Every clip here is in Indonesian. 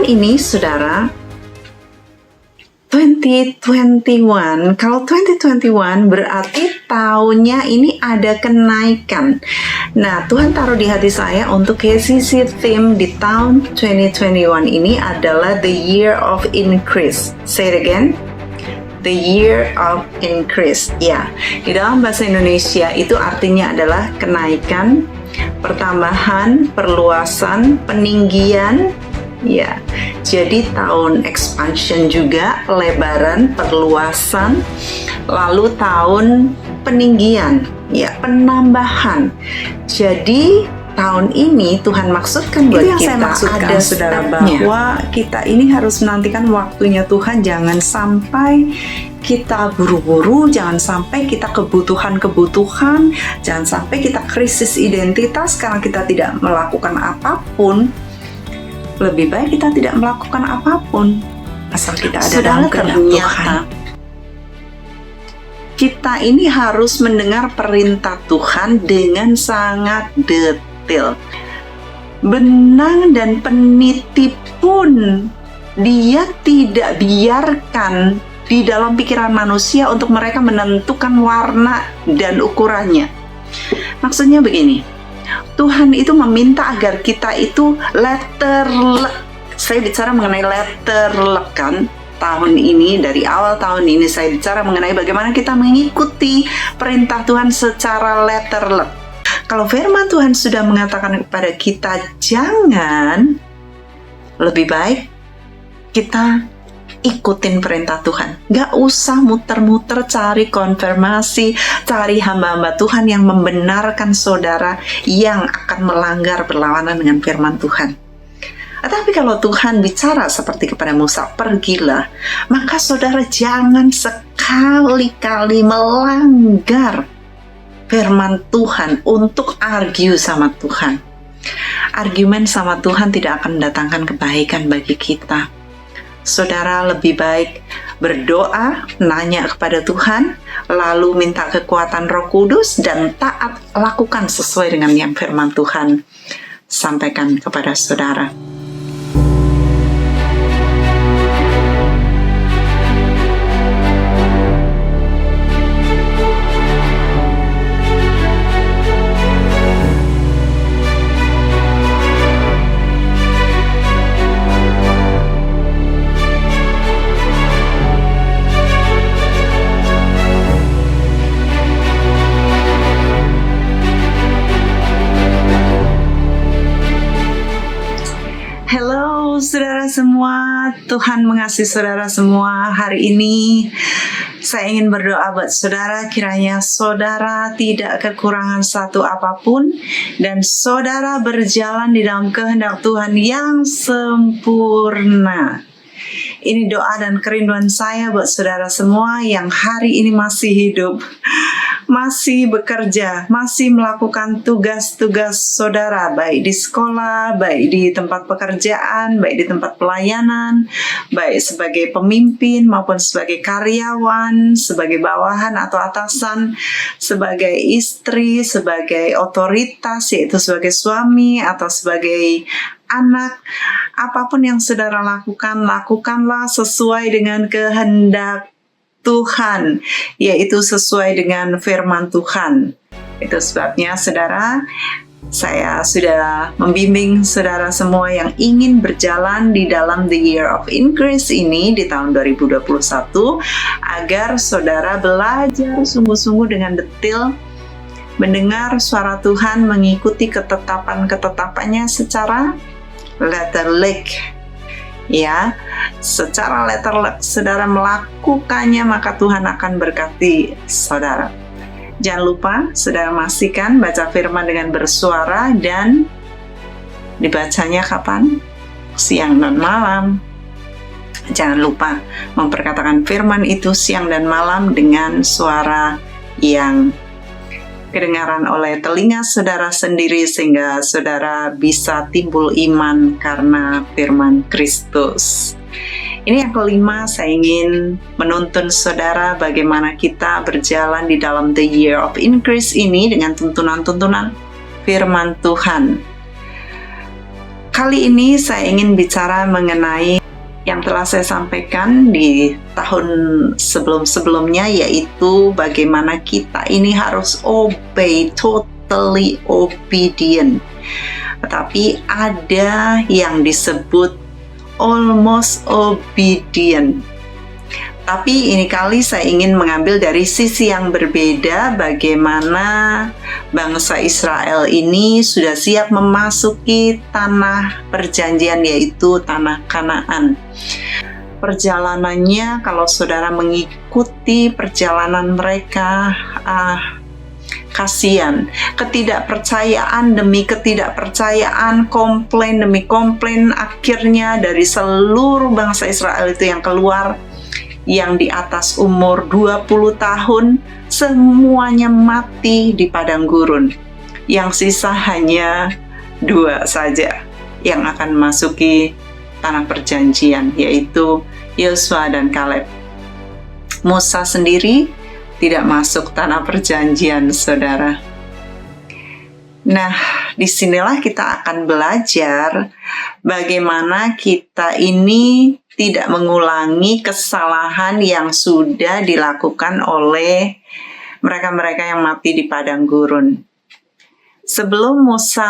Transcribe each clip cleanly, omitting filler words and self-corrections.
ini saudara 2021, kalau 2021 berarti tahunnya ini ada kenaikan. Nah, Tuhan taruh di hati saya untuk KCC theme di tahun 2021 ini adalah The Year of Increase. Say it again. The Year of Increase. Ya, di dalam bahasa Indonesia itu artinya adalah kenaikan, pertambahan, perluasan, peninggian. Ya, jadi tahun expansion juga, pelebaran, perluasan, lalu tahun peninggian, ya, penambahan. Jadi tahun ini Tuhan maksudkan buat itu yang kita saya maksudkan, ada saudara, stepnya. bahwa kita ini harus menantikan waktunya Tuhan. Jangan sampai kita buru-buru, jangan sampai kita kebutuhan, jangan sampai kita krisis identitas karena kita tidak melakukan apapun. Lebih baik kita tidak melakukan apapun asal kita ada dalam kehendak Tuhan. Kita ini harus mendengar perintah Tuhan dengan sangat detail. Benang dan peniti pun Dia tidak biarkan di dalam pikiran manusia untuk mereka menentukan warna dan ukurannya. Maksudnya begini, Tuhan itu meminta agar kita itu saya bicara mengenai letterlekan tahun ini, dari awal tahun ini saya bicara mengenai bagaimana kita mengikuti perintah Tuhan secara letterlek. Kalau firman Tuhan sudah mengatakan kepada kita jangan, lebih baik kita ikutin perintah Tuhan. Gak usah muter-muter cari konfirmasi, cari hamba-hamba Tuhan yang membenarkan saudara yang akan melanggar berlawanan dengan firman Tuhan. Tetapi kalau Tuhan bicara seperti kepada Musa, pergilah, maka saudara jangan sekali-kali melanggar firman Tuhan untuk argue sama Tuhan. Argumen sama Tuhan tidak akan mendatangkan kebaikan bagi kita. Saudara lebih baik berdoa, nanya kepada Tuhan, lalu minta kekuatan Roh Kudus dan taat, lakukan sesuai dengan yang firman Tuhan sampaikan kepada saudara. Saudara semua, Tuhan mengasihi saudara semua. Hari ini saya ingin berdoa buat saudara, kiranya saudara tidak kekurangan satu apapun dan saudara berjalan di dalam kehendak Tuhan yang sempurna. Ini doa dan kerinduan saya buat saudara semua yang hari ini masih hidup, masih bekerja, masih melakukan tugas-tugas saudara, baik di sekolah, baik di tempat pekerjaan, baik di tempat pelayanan, baik sebagai pemimpin maupun sebagai karyawan, sebagai bawahan atau atasan, sebagai istri, sebagai otoritas, yaitu sebagai suami atau sebagai anak. Apapun yang saudara lakukan, lakukanlah sesuai dengan kehendak Tuhan, yaitu sesuai dengan firman Tuhan. Itu sebabnya saudara, saya sudah membimbing saudara semua yang ingin berjalan di dalam The Year of Increase ini di tahun 2021, agar saudara belajar sungguh-sungguh dengan detail, mendengar suara Tuhan, mengikuti ketetapan-ketetapannya secara letterlek. Ya, secara letterlek saudara melakukannya, maka Tuhan akan berkati saudara. Jangan lupa saudara pastikan baca firman dengan bersuara dan dibacanya kapan? Siang dan malam. Jangan lupa memperkatakan firman itu siang dan malam dengan suara yang kedengaran oleh telinga saudara sendiri, sehingga saudara bisa timbul iman karena firman Kristus. Ini yang kelima, saya ingin menuntun saudara bagaimana kita berjalan di dalam The Year of Increase ini dengan tuntunan-tuntunan firman Tuhan. Kali ini saya ingin bicara mengenai yang telah saya sampaikan di tahun sebelum-sebelumnya, yaitu bagaimana kita ini harus obey, totally obedient. Tetapi ada yang disebut almost obedient. Tapi ini kali saya ingin mengambil dari sisi yang berbeda, bagaimana bangsa Israel ini sudah siap memasuki tanah perjanjian, yaitu tanah Kanaan. Perjalanannya, kalau saudara mengikuti perjalanan mereka, kasihan. Ketidakpercayaan demi ketidakpercayaan, komplain demi komplain, akhirnya dari seluruh bangsa Israel itu yang keluar, yang di atas umur 20 tahun, semuanya mati di padang gurun. Yang sisa hanya 2 saja yang akan masuki tanah perjanjian, yaitu Yosua dan Kaleb. Musa sendiri tidak masuk tanah perjanjian, saudara. Nah, disinilah kita akan belajar bagaimana kita ini tidak mengulangi kesalahan yang sudah dilakukan oleh mereka-mereka yang mati di padang gurun. Sebelum Musa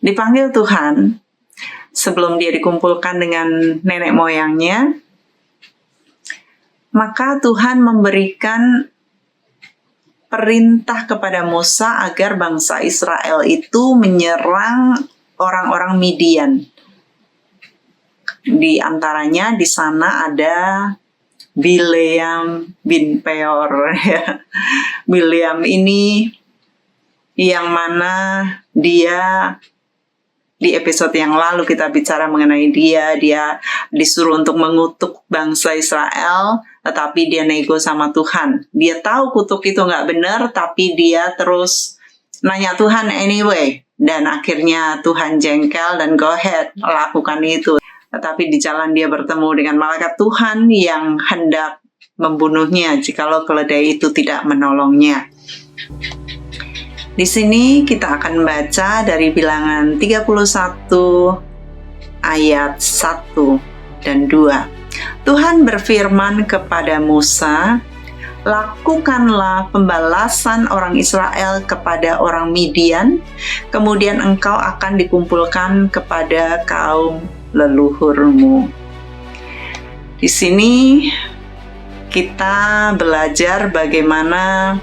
dipanggil Tuhan, sebelum dia dikumpulkan dengan nenek moyangnya, maka Tuhan memberikan perintah kepada Musa agar bangsa Israel itu menyerang orang-orang Midian. Di antaranya di sana ada Bileam bin Peor. Bileam ini yang mana dia di episode yang lalu kita bicara mengenai dia disuruh untuk mengutuk bangsa Israel, tetapi dia nego sama Tuhan. Dia tahu kutuk itu nggak benar, tapi dia terus nanya Tuhan anyway. Dan akhirnya Tuhan jengkel dan go ahead, lakukan itu. Tetapi di jalan dia bertemu dengan malaikat Tuhan yang hendak membunuhnya jikalau keledai itu tidak menolongnya. Di sini kita akan baca dari Bilangan 31 ayat 1 dan 2. Tuhan berfirman kepada Musa, "Lakukanlah pembalasan orang Israel kepada orang Midian, kemudian engkau akan dikumpulkan kepada kaum leluhurmu." Di sini kita belajar bagaimana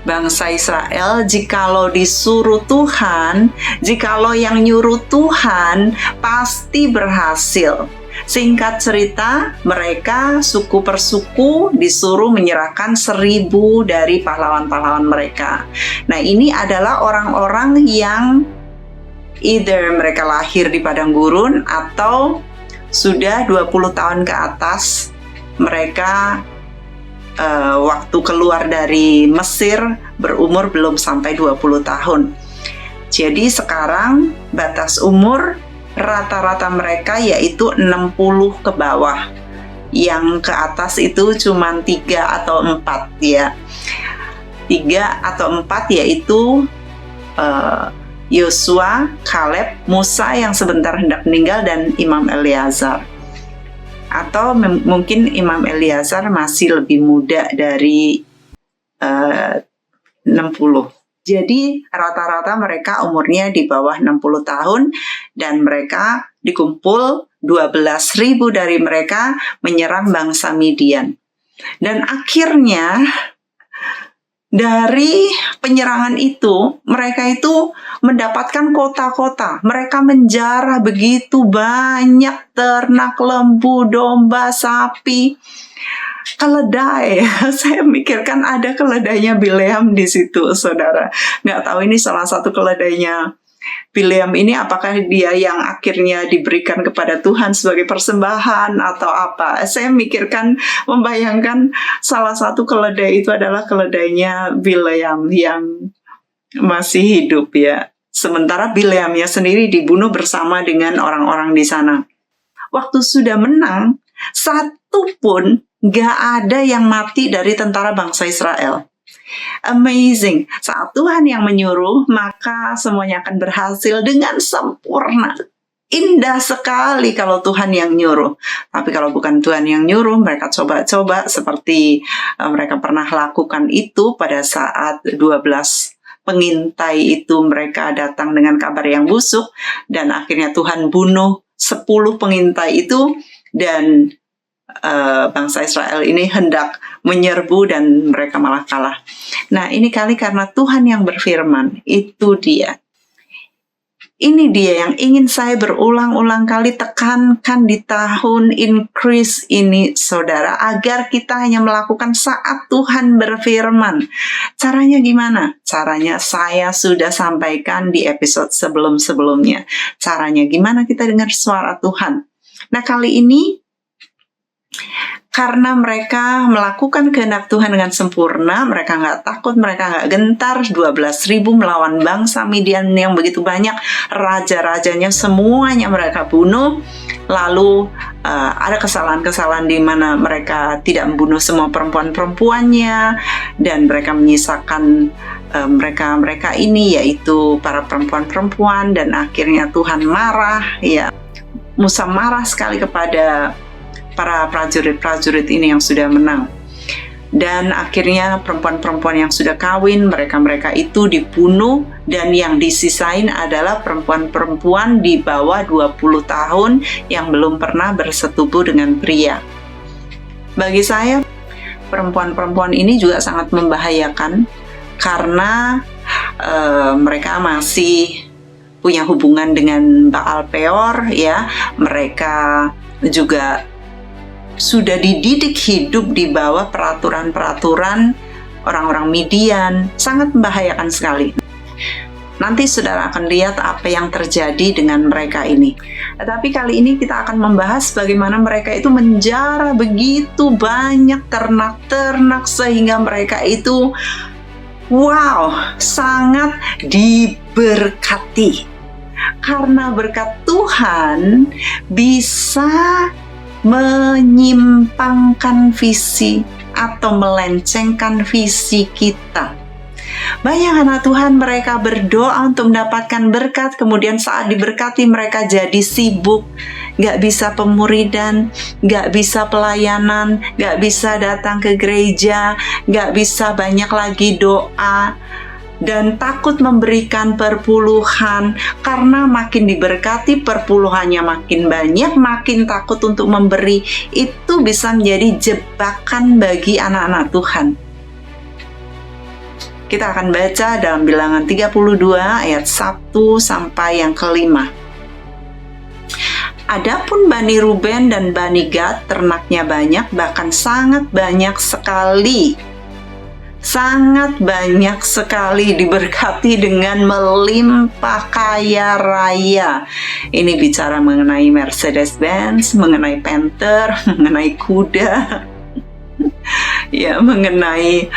bangsa Israel, jikalau disuruh Tuhan, jikalau yang nyuruh Tuhan, pasti berhasil. Singkat cerita, mereka suku per suku disuruh menyerahkan 1.000 dari pahlawan-pahlawan mereka. Nah, ini adalah orang-orang yang either mereka lahir di padang gurun atau sudah 20 tahun ke atas. Mereka waktu keluar dari Mesir berumur belum sampai 20 tahun. Jadi sekarang batas umur rata-rata mereka yaitu 60 ke bawah. Yang ke atas itu cuma 3 atau 4 ya. 3 atau 4 yaitu Yosua, Kaleb, Musa yang sebentar hendak meninggal, dan Imam Eleazar. Atau mungkin Imam Eleazar masih lebih muda dari 60. Jadi rata-rata mereka umurnya di bawah 60 tahun dan mereka dikumpul 12.000 dari mereka menyerang bangsa Midian. Dan akhirnya dari penyerangan itu, mereka itu mendapatkan kota-kota. Mereka menjarah begitu banyak ternak, lembu, domba, sapi, keledai. Saya mikirkan ada keledainya Bileam di situ, saudara. Nggak tahu ini salah satu keledainya Bileam ini apakah dia yang akhirnya diberikan kepada Tuhan sebagai persembahan atau apa. Saya mikirkan, membayangkan salah satu keledai itu adalah keledainya Bileam yang masih hidup ya. Sementara Bileamnya sendiri dibunuh bersama dengan orang-orang di sana. Waktu sudah menang, satu pun gak ada yang mati dari tentara bangsa Israel. Amazing. Saat Tuhan yang menyuruh, maka semuanya akan berhasil dengan sempurna. Indah sekali kalau Tuhan yang nyuruh. Tapi kalau bukan Tuhan yang nyuruh, mereka coba-coba seperti mereka pernah lakukan itu pada saat 12 pengintai itu mereka datang dengan kabar yang busuk, dan akhirnya Tuhan bunuh 10 pengintai itu, dan bangsa Israel ini hendak menyerbu dan mereka malah kalah. Nah, ini kali karena Tuhan yang berfirman, itu dia. Ini dia yang ingin saya berulang-ulang kali tekankan di tahun increase ini, saudara, agar kita hanya melakukan saat Tuhan berfirman. Caranya gimana? Caranya saya sudah sampaikan di episode sebelum-sebelumnya. Caranya gimana kita dengar suara Tuhan? Nah, kali ini karena mereka melakukan kehendak Tuhan dengan sempurna, mereka nggak takut, mereka nggak gentar. 12.000 melawan bangsa Midian yang begitu banyak, raja-rajanya semuanya mereka bunuh. Lalu ada kesalahan-kesalahan di mana mereka tidak membunuh semua perempuan-perempuannya, dan mereka menyisakan mereka ini, yaitu para perempuan-perempuan, dan akhirnya Tuhan marah. Ya, Musa marah sekali kepada para prajurit-prajurit ini yang sudah menang. Dan akhirnya perempuan-perempuan yang sudah kawin, mereka-mereka itu dibunuh, dan yang disisain adalah perempuan-perempuan di bawah 20 tahun yang belum pernah bersetubuh dengan pria. Bagi saya, perempuan-perempuan ini juga sangat membahayakan karena mereka masih punya hubungan dengan Baal Peor, ya. Mereka juga sudah dididik hidup di bawah peraturan-peraturan orang-orang Midian, sangat membahayakan sekali. Nanti saudara akan lihat apa yang terjadi dengan mereka ini. Tetapi kali ini kita akan membahas bagaimana mereka itu menjara begitu banyak ternak-ternak sehingga mereka itu sangat diberkati. Karena berkat Tuhan bisa menyimpangkan visi atau melencengkan visi kita. Banyak anak Tuhan mereka berdoa untuk mendapatkan berkat, kemudian saat diberkati mereka jadi sibuk, gak bisa pemuridan, gak bisa pelayanan, gak bisa datang ke gereja, gak bisa banyak lagi doa, dan takut memberikan perpuluhan karena makin diberkati perpuluhannya makin banyak, makin takut untuk memberi. Itu bisa menjadi jebakan bagi anak-anak Tuhan. Kita akan baca dalam Bilangan 32 ayat 1 sampai yang ke-5. Adapun Bani Ruben dan Bani Gad ternaknya banyak, bahkan sangat banyak sekali. Sangat banyak sekali, diberkati dengan melimpah kaya raya. Ini bicara mengenai Mercedes-Benz, mengenai Panther, mengenai kuda, ya, mengenai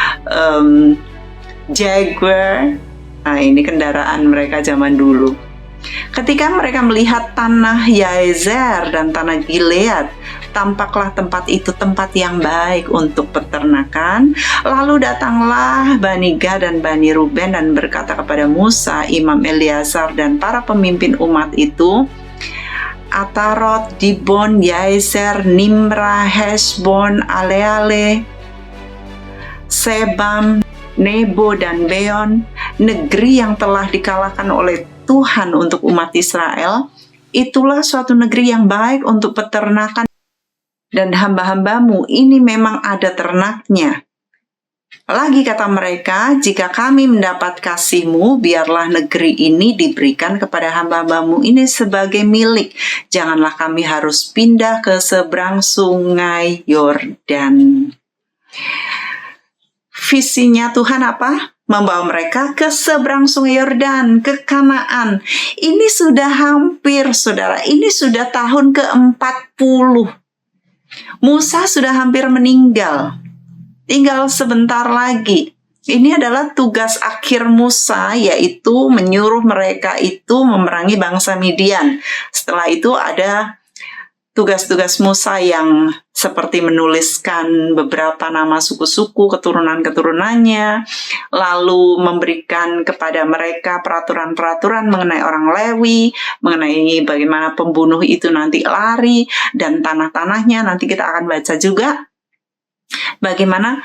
Jaguar. Nah, ini kendaraan mereka zaman dulu. Ketika mereka melihat tanah Yaezer dan tanah Gilead, tampaklah tempat itu tempat yang baik untuk peternakan. Lalu datanglah Bani Gad dan Bani Ruben dan berkata kepada Musa, Imam Eleazar dan para pemimpin umat itu, Atarot, Dibon, Yaezer, Nimrah, Heshbon, Aleale, Sebam, Nebo dan Beon, negeri yang telah dikalahkan oleh Tuhan untuk umat Israel, itulah suatu negeri yang baik untuk peternakan, dan hamba-hambamu ini memang ada ternaknya. Lagi kata mereka, jika kami mendapat kasih-Mu, biarlah negeri ini diberikan kepada hamba-hambamu ini sebagai milik. Janganlah kami harus pindah ke seberang sungai Yordan. Visinya Tuhan apa? Membawa mereka ke seberang sungai Yordan, ke Kanaan. Ini sudah hampir, saudara. Ini sudah tahun ke-40. Musa sudah hampir meninggal. Tinggal sebentar lagi. Ini adalah tugas akhir Musa, yaitu menyuruh mereka itu memerangi bangsa Midian. Setelah itu ada tugas-tugas Musa yang seperti menuliskan beberapa nama suku-suku, keturunan-keturunannya, lalu memberikan kepada mereka peraturan-peraturan mengenai orang Lewi, mengenai bagaimana pembunuh itu nanti lari, dan tanah-tanahnya. Nanti kita akan baca juga bagaimana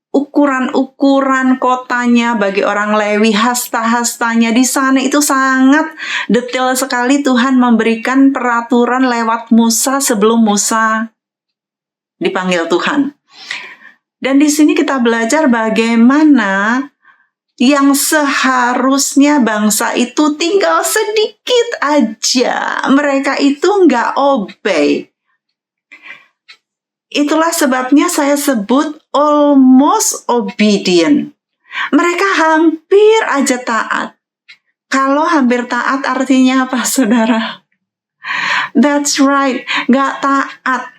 ukuran-ukuran kotanya bagi orang Lewi, hasta-hastanya di sana itu sangat detail sekali. Tuhan memberikan peraturan lewat Musa sebelum Musa dipanggil Tuhan. Dan di sini kita belajar bagaimana yang seharusnya bangsa itu tinggal sedikit aja, mereka itu nggak obey. Itulah sebabnya saya sebut almost obedient. Mereka hampir aja taat. Kalau hampir taat artinya apa, saudara? That's right, gak taat.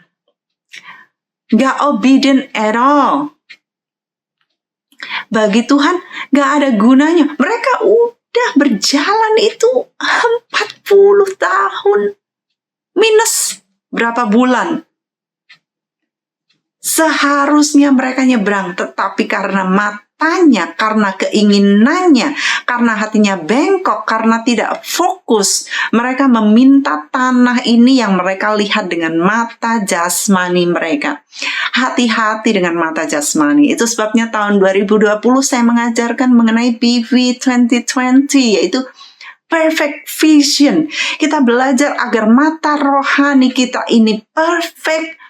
Gak obedient at all. Bagi Tuhan gak ada gunanya. Mereka udah berjalan itu 40 tahun. Minus berapa bulan. Seharusnya mereka nyebrang, tetapi karena matanya, karena keinginannya, karena hatinya bengkok, karena tidak fokus, mereka meminta tanah ini yang mereka lihat dengan mata jasmani mereka. Hati-hati dengan mata jasmani. Itu sebabnya tahun 2020 saya mengajarkan mengenai PV 2020, yaitu perfect vision. Kita belajar agar mata rohani kita ini perfect,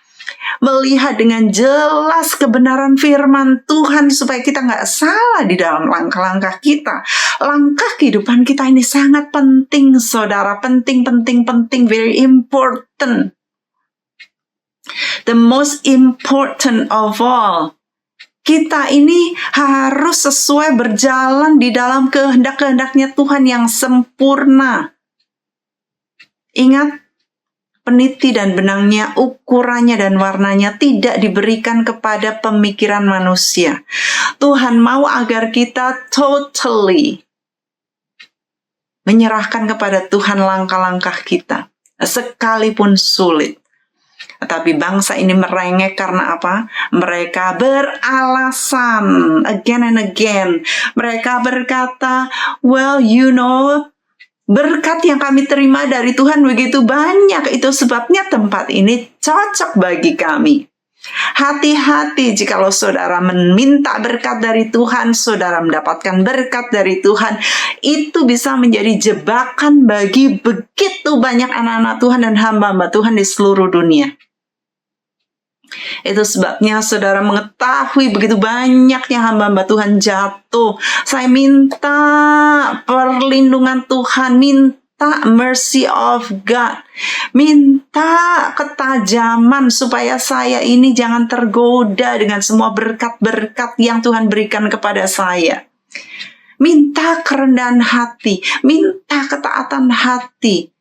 melihat dengan jelas kebenaran firman Tuhan supaya kita nggak salah di dalam langkah-langkah kita. Langkah kehidupan kita ini sangat penting, saudara. Penting, very important. The most important of all. Kita ini harus sesuai berjalan di dalam kehendak-kehendaknya Tuhan yang sempurna. Ingat, peniti dan benangnya, ukurannya dan warnanya tidak diberikan kepada pemikiran manusia. Tuhan mau agar kita totally menyerahkan kepada Tuhan langkah-langkah kita, sekalipun sulit. Tetapi bangsa ini merengek karena apa? Mereka beralasan again and again. Mereka berkata, well, you know, berkat yang kami terima dari Tuhan begitu banyak, itu sebabnya tempat ini cocok bagi kami. Hati-hati jikalau saudara meminta berkat dari Tuhan, saudara mendapatkan berkat dari Tuhan, itu bisa menjadi jebakan bagi begitu banyak anak-anak Tuhan dan hamba-hamba Tuhan di seluruh dunia. Itu sebabnya saudara mengetahui begitu banyaknya hamba-hamba Tuhan jatuh. Saya minta perlindungan Tuhan, minta mercy of God, minta ketajaman supaya saya ini jangan tergoda dengan semua berkat-berkat yang Tuhan berikan kepada saya. Minta kerendahan hati, minta ketaatan hati.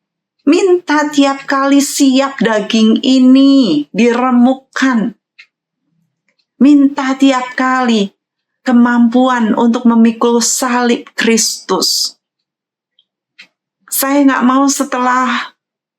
Minta tiap kali siap daging ini diremukkan. Minta tiap kali kemampuan untuk memikul salib Kristus. Saya nggak mau setelah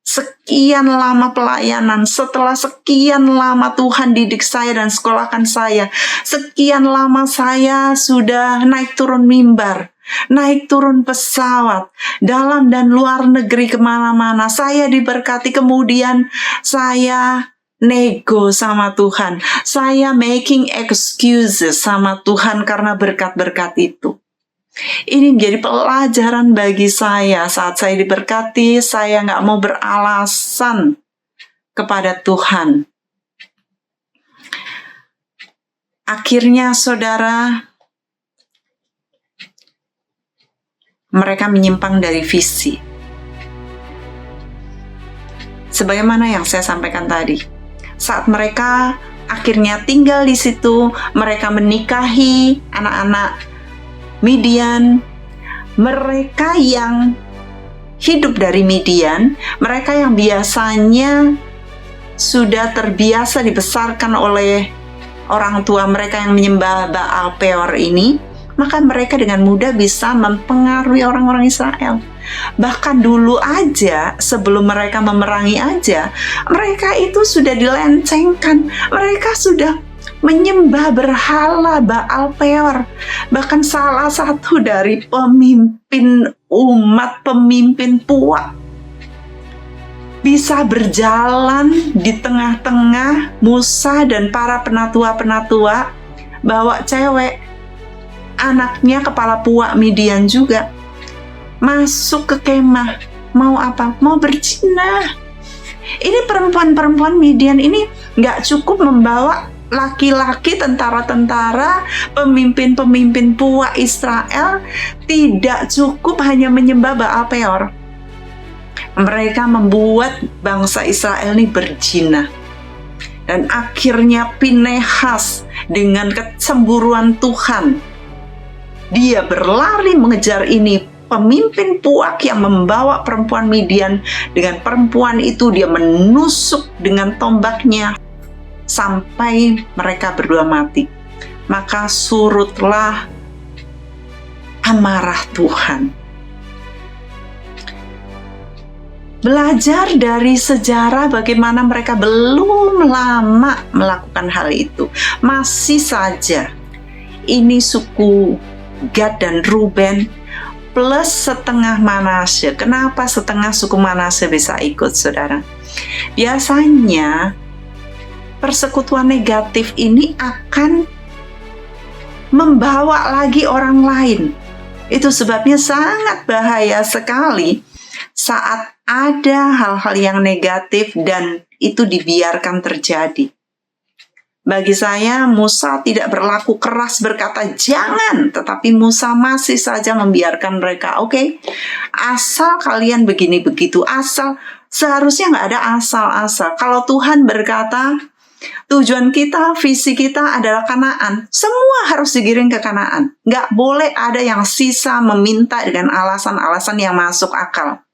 sekian lama pelayanan, setelah sekian lama Tuhan didik saya dan sekolahkan saya, sekian lama saya sudah naik turun mimbar, naik turun pesawat, dalam dan luar negeri kemana-mana, saya diberkati, kemudian saya nego sama Tuhan, saya making excuses sama Tuhan karena berkat-berkat itu. Ini menjadi pelajaran bagi saya. Saat saya diberkati, saya nggak mau beralasan kepada Tuhan. Akhirnya saudara, mereka menyimpang dari visi. Sebagaimana yang saya sampaikan tadi, saat mereka akhirnya tinggal di situ, mereka menikahi anak-anak Midian, mereka yang hidup dari Midian, mereka yang biasanya sudah terbiasa dibesarkan oleh orang tua mereka yang menyembah Baal Peor ini, maka mereka dengan mudah bisa mempengaruhi orang-orang Israel. Bahkan dulu aja, sebelum mereka memerangi aja, mereka itu sudah dilencengkan. Mereka sudah menyembah berhala Baal Peor. Bahkan salah satu dari pemimpin umat, pemimpin Puak, bisa berjalan di tengah-tengah Musa dan para penatua-penatua, bawa cewek, anaknya kepala Puak Midian juga, masuk ke kemah. Mau apa? Mau berzina. Ini perempuan-perempuan Midian ini nggak cukup membawa laki-laki, tentara-tentara, pemimpin-pemimpin Puak Israel, tidak cukup hanya menyembah Baal Peor. Mereka membuat bangsa Israel ini berzina. Dan akhirnya Pinehas dengan kecemburuan Tuhan, dia berlari mengejar ini pemimpin Puak yang membawa perempuan Midian. Dengan perempuan itu dia menusuk dengan tombaknya sampai mereka berdua mati. Maka surutlah amarah Tuhan. Belajar dari sejarah bagaimana mereka belum lama melakukan hal itu. Masih saja ini suku Gad dan Ruben plus setengah Manasye. Kenapa setengah suku Manasye bisa ikut, saudara? Biasanya persekutuan negatif ini akan membawa lagi orang lain. Itu sebabnya sangat bahaya sekali saat ada hal-hal yang negatif dan itu dibiarkan terjadi. Bagi saya, Musa tidak berlaku keras berkata jangan, tetapi Musa masih saja membiarkan mereka. Oke, asal kalian begini begitu, asal, seharusnya nggak ada asal-asal. Kalau Tuhan berkata tujuan kita, visi kita adalah Kanaan, semua harus digiring ke Kanaan. Nggak boleh ada yang sisa meminta dengan alasan-alasan yang masuk akal.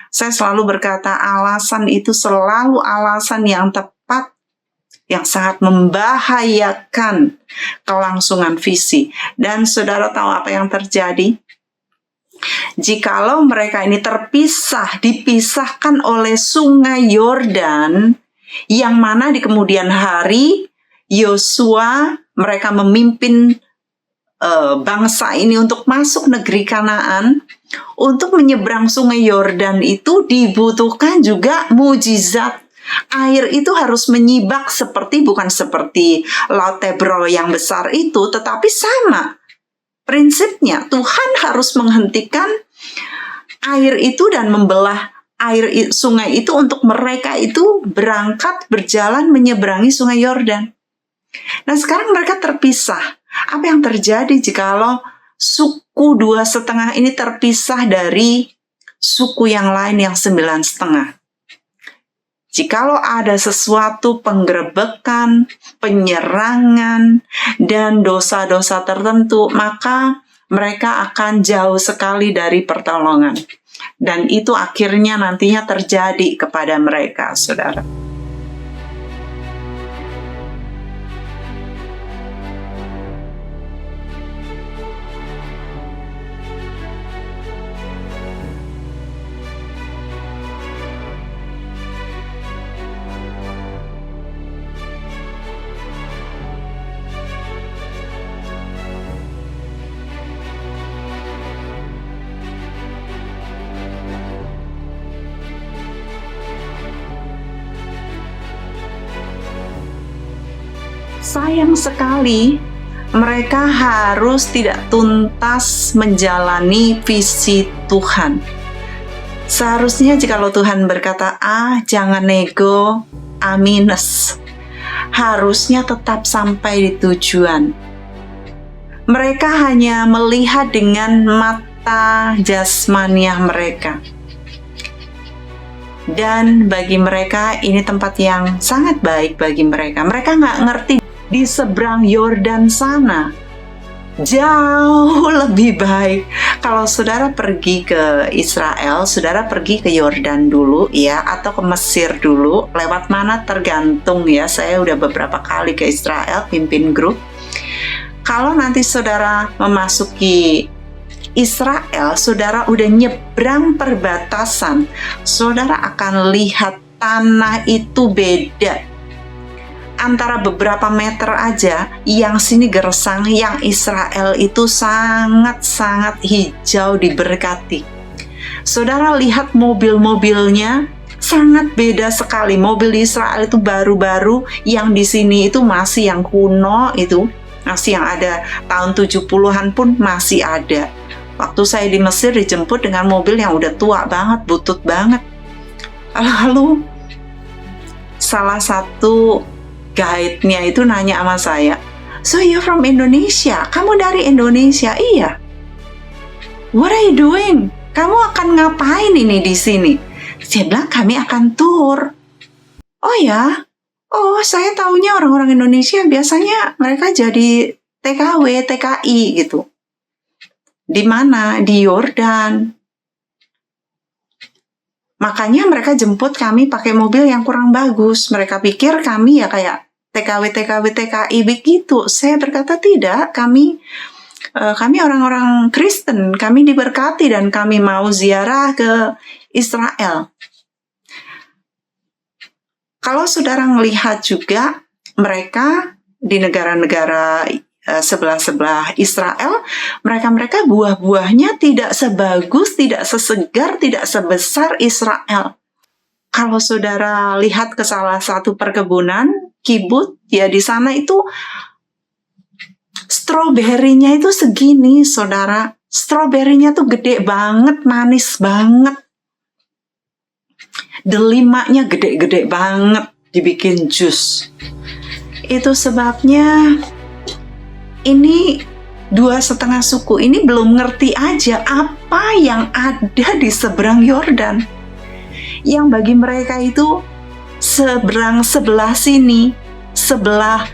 Saya selalu berkata alasan itu selalu alasan yang tepat, yang sangat membahayakan kelangsungan visi. Dan saudara tahu apa yang terjadi? Jikalau mereka ini dipisahkan oleh sungai Yordan, yang mana di kemudian hari Yosua mereka memimpin bangsa ini untuk masuk negeri Kanaan. Untuk menyeberang sungai Yordan itu dibutuhkan juga mujizat. Air itu harus menyibak bukan seperti Laut Tebro yang besar itu, tetapi sama prinsipnya. Tuhan harus menghentikan air itu dan membelah air sungai itu untuk mereka itu berjalan menyeberangi sungai Yordan. Nah, sekarang mereka terpisah. Apa yang terjadi jikalau suku 2,5 ini terpisah dari suku yang lain yang 9,5? Jikalau ada sesuatu penggerebekan, penyerangan, dan dosa-dosa tertentu, maka mereka akan jauh sekali dari pertolongan. Dan itu akhirnya nantinya terjadi kepada mereka, saudara. Sayang sekali, mereka harus tidak tuntas menjalani visi Tuhan. Seharusnya jikalau Tuhan berkata A, jangan nego A-. Harusnya tetap sampai di tujuan. Mereka hanya melihat dengan mata jasmaniah mereka. Dan bagi mereka ini tempat yang sangat baik bagi mereka. Mereka nggak ngerti di seberang Yordan sana jauh lebih baik. Kalau saudara pergi ke Israel, saudara pergi ke Yordan dulu ya, atau ke Mesir dulu, lewat mana tergantung ya. Saya udah beberapa kali ke Israel pimpin grup. Kalau nanti saudara memasuki Israel, saudara udah nyebrang perbatasan, saudara akan lihat tanah itu beda. Antara beberapa meter aja, yang sini gersang, yang Israel itu sangat-sangat hijau, diberkati. Saudara lihat mobil-mobilnya sangat beda sekali. Mobil di Israel itu baru-baru, yang di sini itu masih yang kuno itu. Masih yang ada tahun 70-an pun masih ada. Waktu saya di Mesir dijemput dengan mobil yang udah tua banget, butut banget. Lalu salah satu guide-nya itu nanya sama saya, "So you're from Indonesia? Kamu dari Indonesia?" "Iya." "What are you doing? Kamu akan ngapain ini di sini?" Saya bilang, "Kami akan tour." "Oh ya? Oh, saya taunya orang-orang Indonesia biasanya mereka jadi TKW, TKI gitu." "Di mana?" "Di Yordan." Makanya mereka jemput kami pakai mobil yang kurang bagus. Mereka pikir kami ya kayak TKW, TKI begitu. Saya berkata tidak, kami orang-orang Kristen, kami diberkati dan kami mau ziarah ke Israel. Kalau saudara melihat juga mereka di negara-negara sebelah-sebelah Israel, mereka buah-buahnya tidak sebagus, tidak sesegar, tidak sebesar Israel. Kalau saudara lihat ke salah satu perkebunan, kibut, ya di sana itu stroberinya itu segini, saudara. Stroberinya tuh gede banget, manis banget. Delimanya gede-gede banget, dibikin jus. Itu sebabnya ini 2,5 suku ini belum ngerti aja apa yang ada di seberang Yordan. Yang bagi mereka itu sebelah sini, sebelah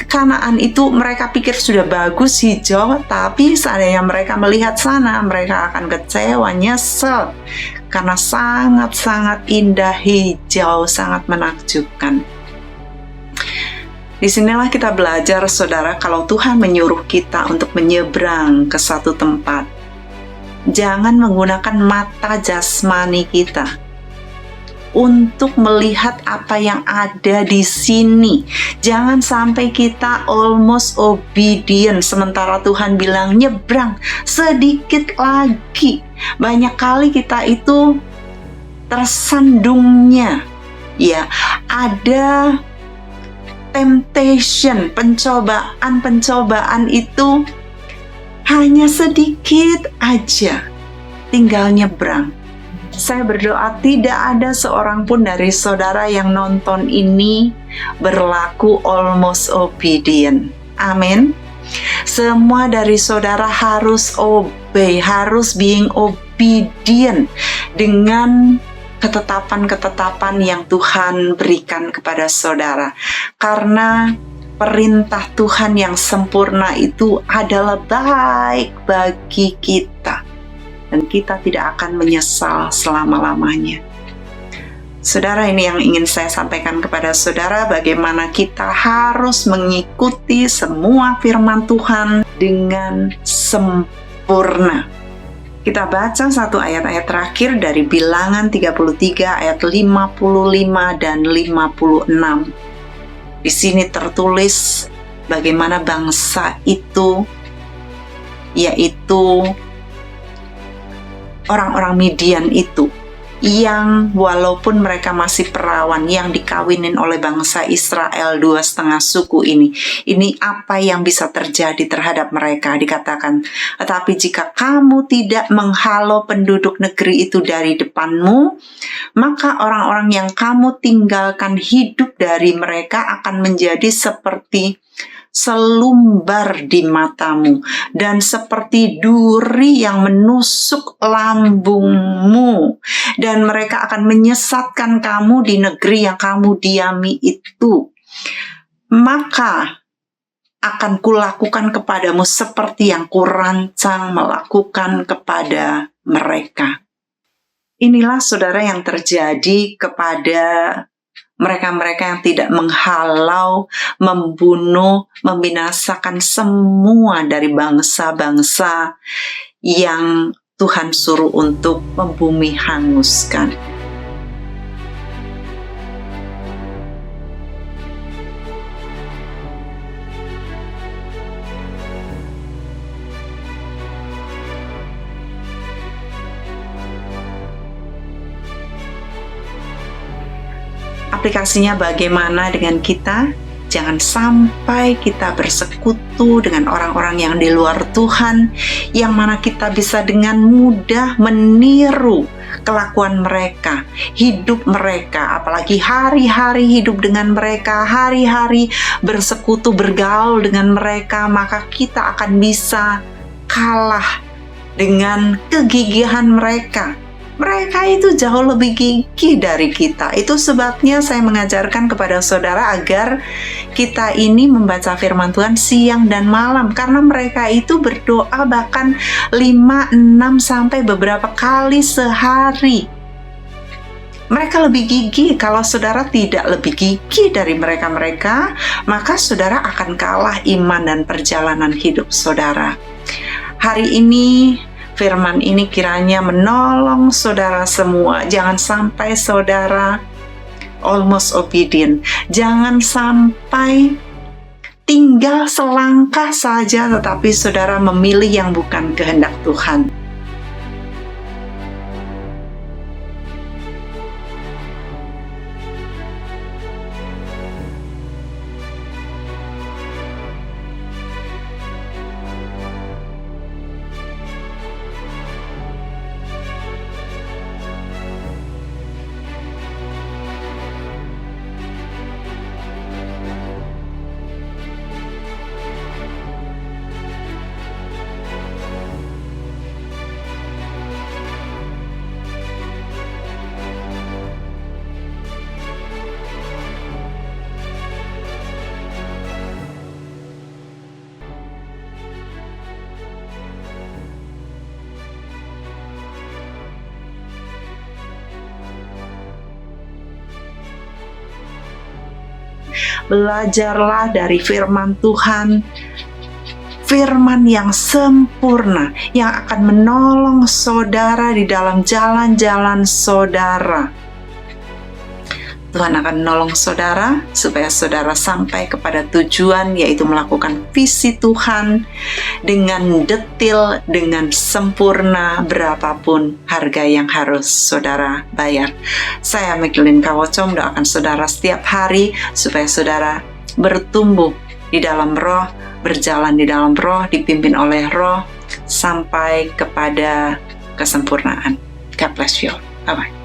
Kanaan itu mereka pikir sudah bagus, hijau, tapi seandainya mereka melihat sana, mereka akan kecewa, nyesel, karena sangat-sangat indah, hijau, sangat menakjubkan. Disinilah kita belajar, saudara, kalau Tuhan menyuruh kita untuk menyeberang ke satu tempat, jangan menggunakan mata jasmani kita untuk melihat apa yang ada di sini. Jangan sampai kita almost obedient, sementara Tuhan bilang nyebrang sedikit lagi. Banyak kali kita itu tersandungnya, ya, ada temptation, pencobaan itu hanya sedikit aja, tinggal nyebrang. Saya berdoa tidak ada seorang pun dari saudara yang nonton ini berlaku almost obedient. Amin. Semua dari saudara harus obey, harus being obedient dengan ketetapan-ketetapan yang Tuhan berikan kepada saudara. Karena perintah Tuhan yang sempurna itu adalah baik bagi kita. Dan kita tidak akan menyesal selama-lamanya. Saudara, ini yang ingin saya sampaikan kepada saudara, bagaimana kita harus mengikuti semua firman Tuhan dengan sempurna. Kita baca satu ayat-ayat terakhir dari Bilangan 33 ayat 55 dan 56. Di sini tertulis bagaimana bangsa itu, yaitu orang-orang Midian itu, yang walaupun mereka masih perawan, yang dikawinin oleh bangsa Israel 2,5 suku ini apa yang bisa terjadi terhadap mereka? Dikatakan, tetapi jika kamu tidak menghalau penduduk negeri itu dari depanmu, maka orang-orang yang kamu tinggalkan hidup dari mereka akan menjadi seperti selumbar di matamu dan seperti duri yang menusuk lambungmu, dan mereka akan menyesatkan kamu di negeri yang kamu diami itu. Maka akan kulakukan kepadamu seperti yang kurancang melakukan kepada mereka. Inilah saudara yang terjadi kepada Mereka-mereka yang tidak menghalau, membunuh, membinasakan semua dari bangsa-bangsa yang Tuhan suruh untuk membumi hanguskan. Aplikasinya bagaimana dengan kita? Jangan sampai kita bersekutu dengan orang-orang yang di luar Tuhan, yang mana kita bisa dengan mudah meniru kelakuan mereka, hidup mereka, apalagi hari-hari hidup dengan mereka, hari-hari bersekutu, bergaul dengan mereka, maka kita akan bisa kalah dengan kegigihan mereka. Mereka itu jauh lebih gigih dari kita. Itu sebabnya saya mengajarkan kepada saudara agar kita ini membaca firman Tuhan siang dan malam. Karena mereka itu berdoa bahkan 5, 6, sampai beberapa kali sehari. Mereka lebih gigih. Kalau saudara tidak lebih gigih dari mereka-mereka, maka saudara akan kalah iman dan perjalanan hidup saudara. Hari ini firman ini kiranya menolong saudara semua. Jangan sampai saudara almost obedient. Jangan sampai tinggal selangkah saja tetapi saudara memilih yang bukan kehendak Tuhan. Belajarlah dari firman Tuhan, firman yang sempurna, yang akan menolong saudara di dalam jalan-jalan saudara. Tuhan akan menolong saudara supaya saudara sampai kepada tujuan, yaitu melakukan visi Tuhan dengan detail, dengan sempurna, berapapun harga yang harus saudara bayar. Saya Magdalene Kawoco mendoakan saudara setiap hari supaya saudara bertumbuh di dalam roh, berjalan di dalam roh, dipimpin oleh roh, sampai kepada kesempurnaan. God bless you. Bye-bye.